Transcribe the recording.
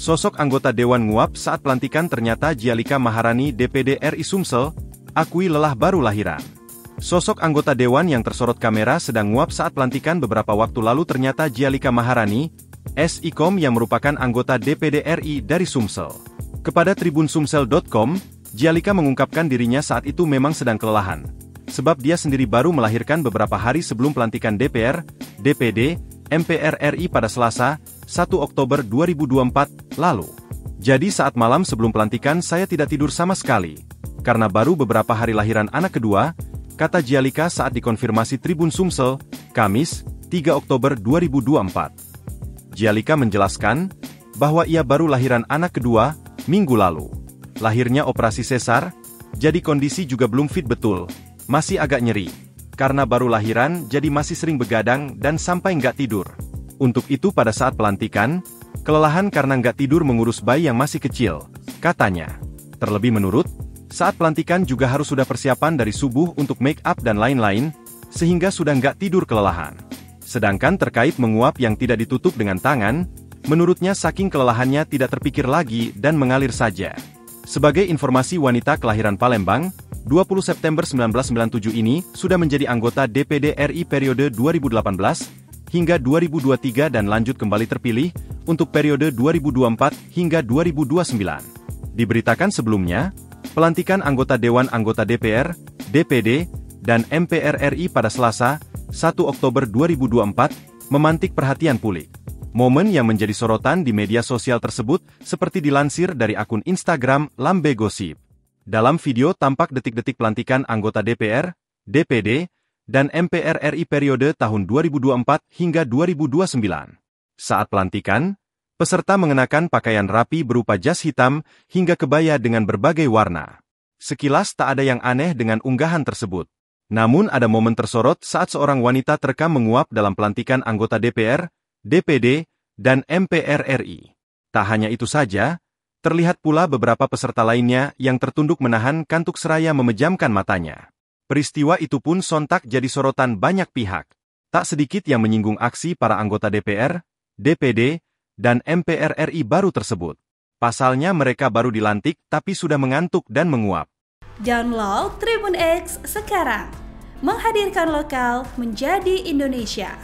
Sosok anggota Dewan nguap saat pelantikan ternyata Gialika Maharani DPD RI Sumsel, akui lelah baru lahiran. Sosok anggota Dewan yang tersorot kamera sedang nguap saat pelantikan beberapa waktu lalu ternyata Gialika Maharani, SIKOM yang merupakan anggota DPD RI dari Sumsel. Kepada tribunsumsel.com, Gialika mengungkapkan dirinya saat itu memang sedang kelelahan. Sebab dia sendiri baru melahirkan beberapa hari sebelum pelantikan DPR, DPD, MPR RI pada Selasa, 1 Oktober 2024, lalu. Jadi saat malam sebelum pelantikan saya tidak tidur sama sekali. Karena baru beberapa hari lahiran anak kedua, kata Gialika saat dikonfirmasi Tribun Sumsel, Kamis, 3 Oktober 2024. Gialika menjelaskan, bahwa ia baru lahiran anak kedua, minggu lalu. Lahirnya operasi sesar, jadi kondisi juga belum fit betul. Masih agak nyeri. Karena baru lahiran, jadi masih sering begadang dan sampai nggak tidur. Untuk itu pada saat pelantikan, kelelahan karena nggak tidur mengurus bayi yang masih kecil, katanya. Terlebih menurut, saat pelantikan juga harus sudah persiapan dari subuh untuk make up dan lain-lain, sehingga sudah nggak tidur kelelahan. Sedangkan terkait menguap yang tidak ditutup dengan tangan, menurutnya saking kelelahannya tidak terpikir lagi dan mengalir saja. Sebagai informasi wanita kelahiran Palembang, 20 September 1997 ini sudah menjadi anggota DPD RI periode 2018 hingga 2023 dan lanjut kembali terpilih untuk periode 2024 hingga 2029. Diberitakan sebelumnya, pelantikan anggota Dewan Anggota DPR, DPD, dan MPR RI pada Selasa, 1 Oktober 2024, memantik perhatian publik. Momen yang menjadi sorotan di media sosial tersebut seperti dilansir dari akun Instagram Lambe Gosip. Dalam video tampak detik-detik pelantikan anggota DPR, DPD, dan MPR RI periode tahun 2024 hingga 2029. Saat pelantikan, peserta mengenakan pakaian rapi berupa jas hitam hingga kebaya dengan berbagai warna. Sekilas tak ada yang aneh dengan unggahan tersebut. Namun ada momen tersorot saat seorang wanita terekam menguap dalam pelantikan anggota DPR, DPD, dan MPR RI. Tak hanya itu saja, terlihat pula beberapa peserta lainnya yang tertunduk menahan kantuk seraya memejamkan matanya. Peristiwa itu pun sontak jadi sorotan banyak pihak. Tak sedikit yang menyinggung aksi para anggota DPR, DPD, dan MPR RI baru tersebut. Pasalnya mereka baru dilantik tapi sudah mengantuk dan menguap. Download Tribun X sekarang. Menghadirkan lokal menjadi Indonesia.